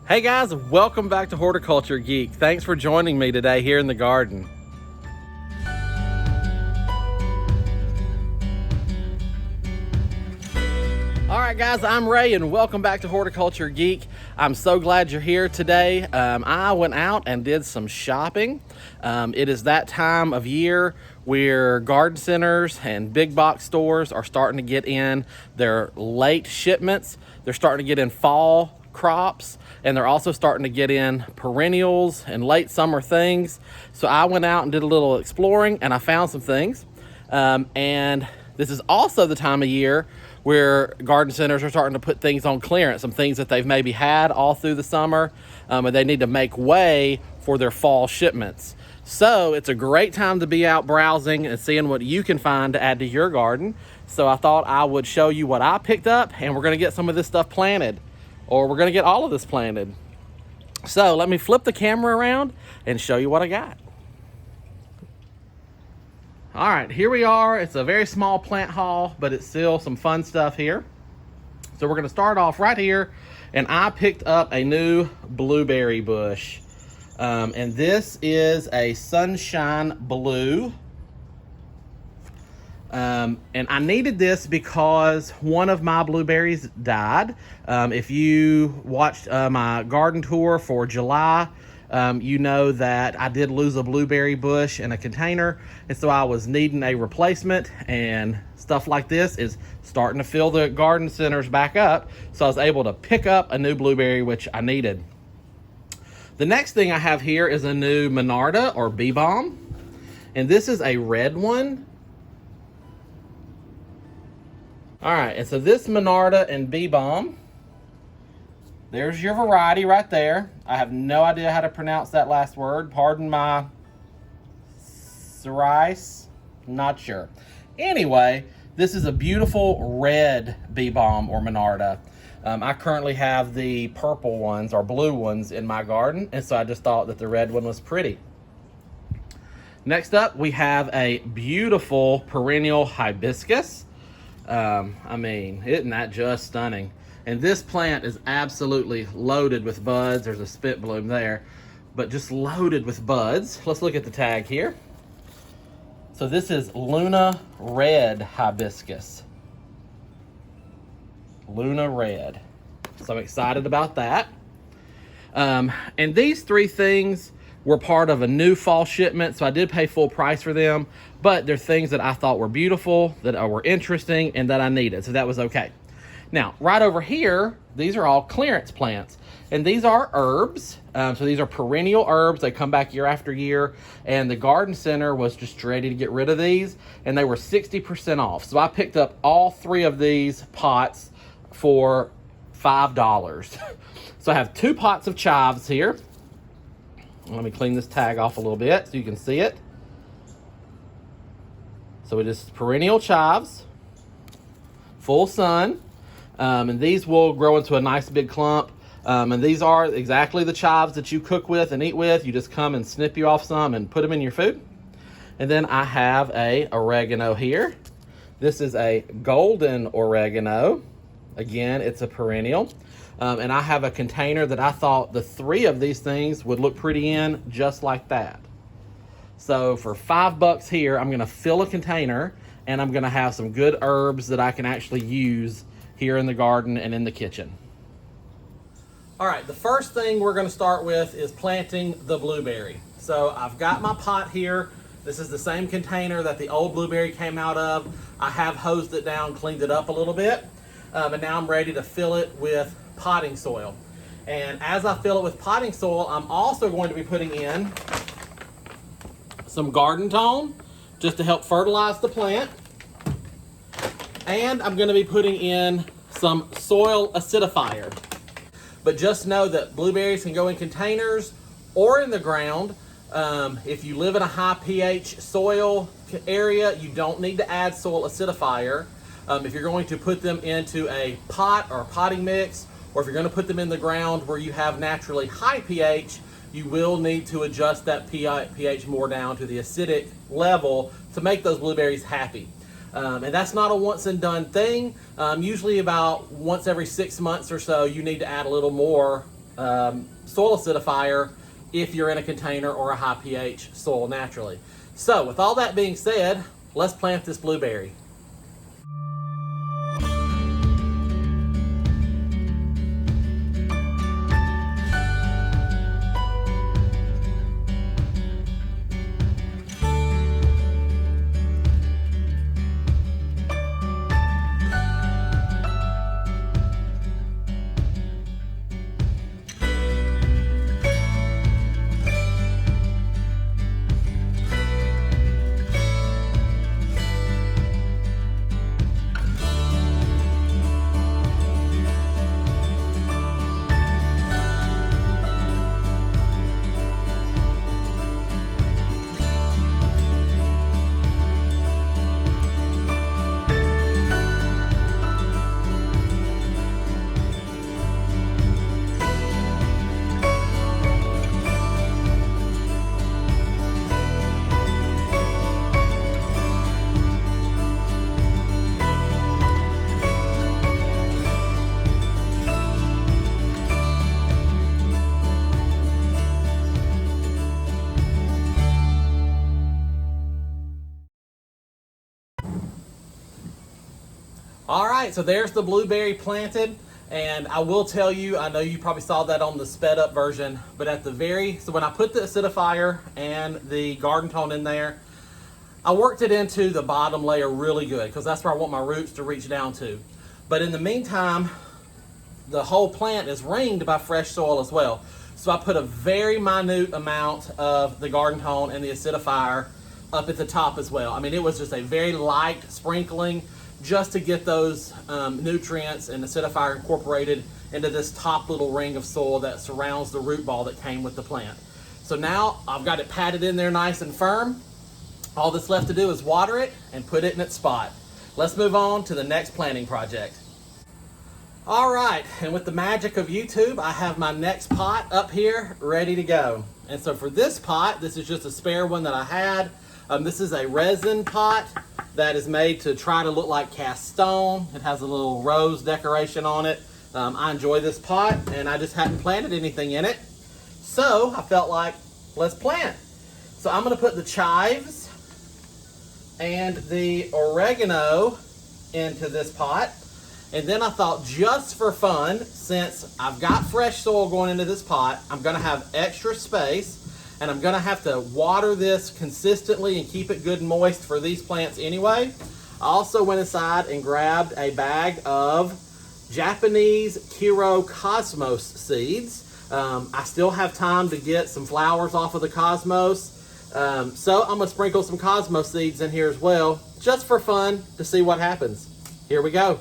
Hey guys, welcome back to Horticulture Geek. Thanks for joining me today here in the garden. All right guys, I'm Ray and welcome back to Horticulture Geek. I'm so glad you're here today. I went out and did some shopping. It is that time of year where garden centers and big box stores are starting to get in their late shipments. They're starting to get in fall crops, and they're also starting to get in perennials and late summer things. So I went out and did a little exploring and I found some things. And this is also the time of year where garden centers are starting to put things on clearance, some things that they've maybe had all through the summer, and they need to make way for their fall shipments. So it's a great time to be out browsing and seeing what you can find to add to your garden. So I thought I would show you what I picked up, and we're gonna get some of this stuff planted, or we're gonna get all of this planted. So let me flip the camera around and show you what I got. All right, here we are. It's a very small plant haul, but it's still some fun stuff here. So we're gonna start off right here, and I picked up a new blueberry bush. And this is a sunshine blue. And I needed this because one of my blueberries died. If you watched my garden tour for July, you know that I did lose a blueberry bush in a container, and so I was needing a replacement, and stuff like this is starting to fill the garden centers back up, so I was able to pick up a new blueberry, which I needed. The next thing I have here is a new Monarda or bee balm, and this is a red one. All right, and so this Monarda and bee balm, there's your variety right there. I have no idea how to pronounce that last word. Pardon my cerise, not sure. Anyway, this is a beautiful red bee balm or Monarda. I currently have the purple ones or blue ones in my garden, and so I just thought that the red one was pretty. Next up, we have a beautiful perennial hibiscus. I mean, isn't that just stunning? And this plant is absolutely loaded with buds. There's a spit bloom there, but just loaded with buds. Let's look at the tag here. So this is Luna Red Hibiscus. Luna Red. So I'm excited about that. And these three things were part of a new fall shipment, so I did pay full price for them, but they're things that I thought were beautiful, that were interesting, and that I needed, so that was okay. Now, right over here, these are all clearance plants, and these are herbs. So these are perennial herbs. They come back year after year, and the garden center was just ready to get rid of these, and they were 60% off. So I picked up all three of these pots for $5. So I have 2 pots of chives here. Let me clean this tag off a little bit so you can see it. So it is perennial chives, full sun. And these will grow into a nice big clump. And these are exactly the chives that you cook with and eat with. You just come and snip you off some and put them in your food. And then I have a oregano here. This is a golden oregano. Again, it's a perennial. And I have a container that I thought the 3 of these things would look pretty in just like that. So for $5 here, I'm gonna fill a container, and I'm gonna have some good herbs that I can actually use here in the garden and in the kitchen. All right, the first thing we're gonna start with is planting the blueberry. So I've got my pot here. This is the same container that the old blueberry came out of. I have hosed it down, cleaned it up a little bit, and now I'm ready to fill it with potting soil. And as I fill it with potting soil, I'm also going to be putting in some garden tone just to help fertilize the plant. And I'm going to be putting in some soil acidifier. But just know that blueberries can go in containers or in the ground. If you live in a high pH soil area, you don't need to add soil acidifier. If you're going to put them into a pot or a potting mix, or if you're going to put them in the ground where you have naturally high pH, you will need to adjust that pH more down to the acidic level to make those blueberries happy. And that's not a once and done thing. Usually about once every 6 months or so, you need to add a little more soil acidifier if you're in a container or a high pH soil naturally. So with all that being said, let's plant this blueberry. All right, so there's the blueberry planted, and I will tell you, I know you probably saw that on the sped up version, but so when I put the acidifier and the garden tone in there, I worked it into the bottom layer really good because that's where I want my roots to reach down to. But in the meantime, the whole plant is ringed by fresh soil as well. So I put a very minute amount of the garden tone and the acidifier up at the top as well. I mean, it was just a very light sprinkling just to get those nutrients and acidifier incorporated into this top little ring of soil that surrounds the root ball that came with the plant. So now I've got it patted in there nice and firm. All that's left to do is water it and put it in its spot. Let's move on to the next planting project. All right, and with the magic of YouTube, I have my next pot up here ready to go. And so for this pot, this is just a spare one that I had. This is a resin pot that is made to try to look like cast stone. It has a little rose decoration on it. I enjoy this pot, and I just hadn't planted anything in it. So I felt like, let's plant. So I'm gonna put the chives and the oregano into this pot. And then I thought, just for fun, since I've got fresh soil going into this pot, I'm gonna have extra space, and I'm gonna have to water this consistently and keep it good and moist for these plants anyway. I also went inside and grabbed a bag of Japanese Kiro Cosmos seeds. I still have time to get some flowers off of the Cosmos. So I'm gonna sprinkle some Cosmos seeds in here as well, just for fun, to see what happens. Here we go.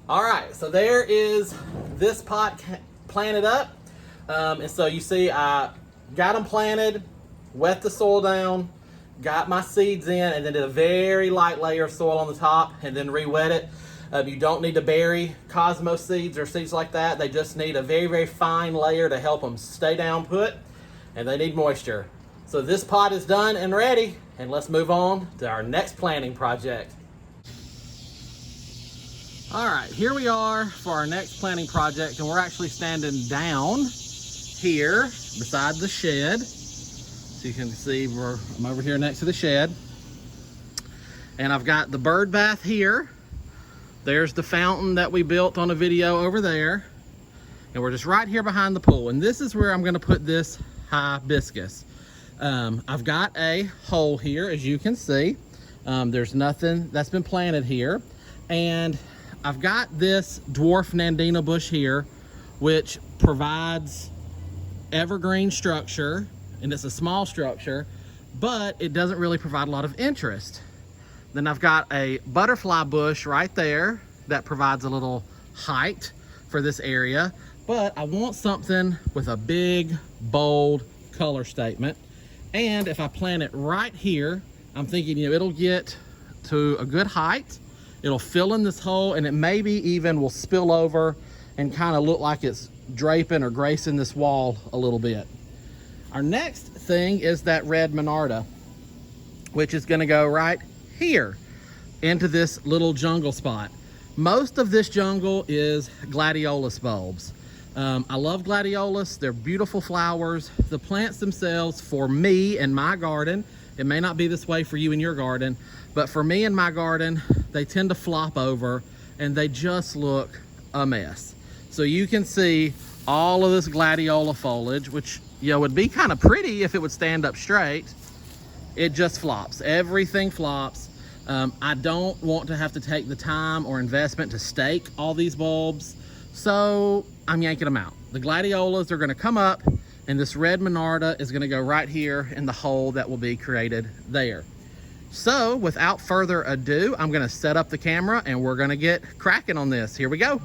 All right, so there is this pot planted up. And so you see I got them planted, wet the soil down, got my seeds in, and then did a very light layer of soil on the top and then re-wet it. You don't need to bury cosmos seeds or seeds like that. They just need a very, very fine layer to help them stay down put, and they need moisture. So this pot is done and ready, and let's move on to our next planting project. All right, here we are for our next planting project, and we're actually standing down here beside the shed. So you can see I'm over here next to the shed. And I've got the bird bath here. There's the fountain that we built on a video over there. And we're just right here behind the pool. And this is where I'm gonna put this hibiscus. I've got a hole here, as you can see. There's nothing that's been planted here. And I've got this dwarf Nandina bush here, which provides evergreen structure, and it's a small structure, but it doesn't really provide a lot of interest. Then I've got a butterfly bush right there that provides a little height for this area, but I want something with a big, bold color statement. And if I plant it right here, I'm thinking, it'll get to a good height, it'll fill in this hole, and it maybe even will spill over and kind of look like it's draping or gracing this wall a little bit. Our next thing is that red Monarda, which is gonna go right here into this little jungle spot. Most of this jungle is Gladiolus bulbs. I love gladiolus. They're beautiful flowers. The plants themselves, for me and my garden, it may not be this way for you in your garden, but for me and my garden, they tend to flop over and they just look a mess. So you can see all of this gladiola foliage, which would be kind of pretty if it would stand up straight. It just flops. Everything flops. I don't want to have to take the time or investment to stake all these bulbs, so I'm yanking them out. The gladiolas are going to come up, and this red Monarda is going to go right here in the hole that will be created there. So without further ado, I'm going to set up the camera and we're going to get cracking on this. Here we go.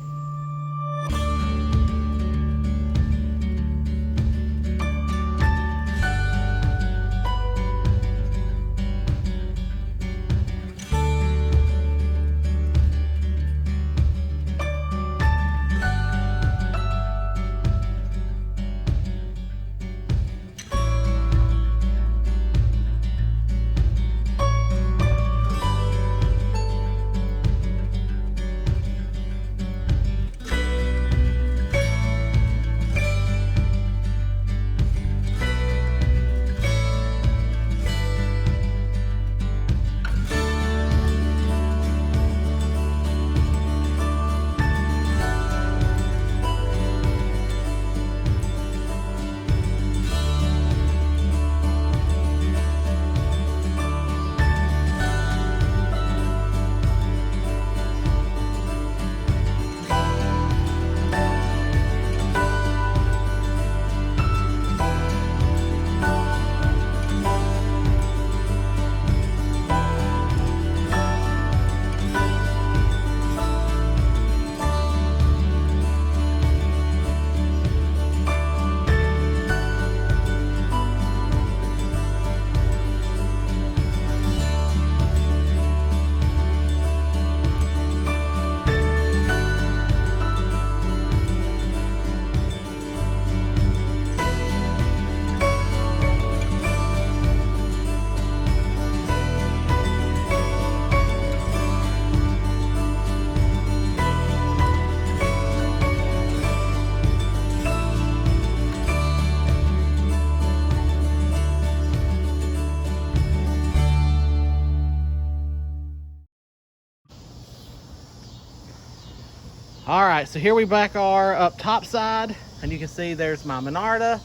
All right, so here we back are up top side, and you can see there's my Monarda,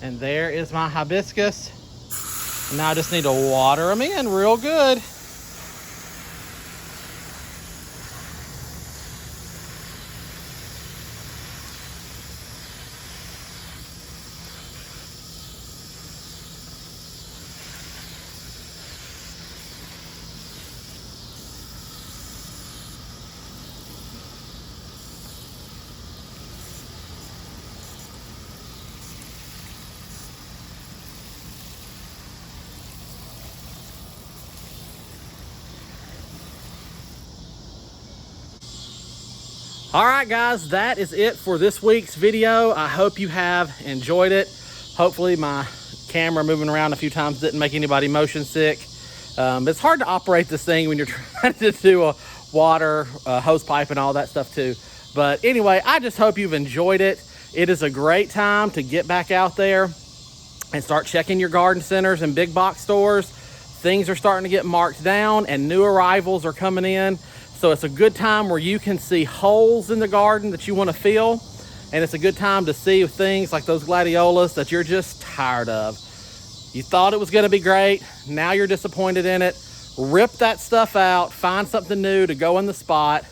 and there is my hibiscus. And now I just need to water them in real good. All right, guys, that is it for this week's video. I hope you have enjoyed it. Hopefully my camera moving around a few times didn't make anybody motion sick. It's hard to operate this thing when you're trying to do a water hose pipe and all that stuff too. But anyway, I just hope you've enjoyed it. It is a great time to get back out there and start checking your garden centers and big box stores. Things are starting to get marked down and new arrivals are coming in. So it's a good time where you can see holes in the garden that you want to fill. And it's a good time to see things like those gladiolus that you're just tired of. You thought it was going to be great. Now you're disappointed in it. Rip that stuff out. Find something new to go in the spot.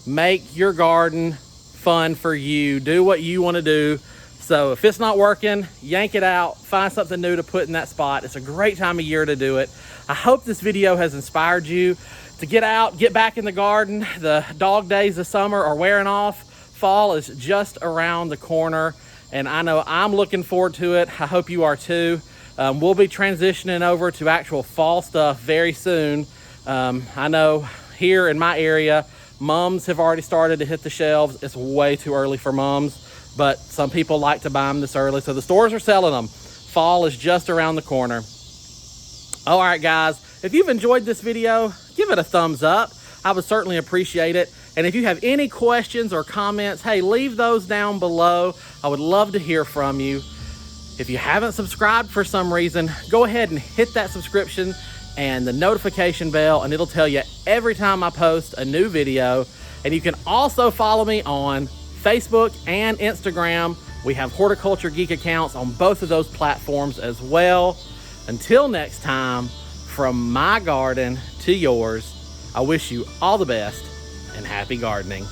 Make your garden fun for you. Do what you want to do. So if it's not working, yank it out. Find something new to put in that spot. It's a great time of year to do it. I hope this video has inspired you to get out, get back in the garden. The dog days of summer are wearing off. Fall is just around the corner, and I know I'm looking forward to it. I hope you are too. We'll be transitioning over to actual fall stuff very soon. I know here in my area, mums have already started to hit the shelves. It's way too early for mums, but some people like to buy them this early, so the stores are selling them. Fall is just around the corner. All right, guys, if you've enjoyed this video, give it a thumbs up. I would certainly appreciate it. And if you have any questions or comments, hey, leave those down below. I would love to hear from you. If you haven't subscribed for some reason, go ahead and hit that subscription and the notification bell, and it'll tell you every time I post a new video. And you can also follow me on Facebook and Instagram. We have Horticulture Geek accounts on both of those platforms as well. Until next time, from my garden to yours, I wish you all the best and happy gardening.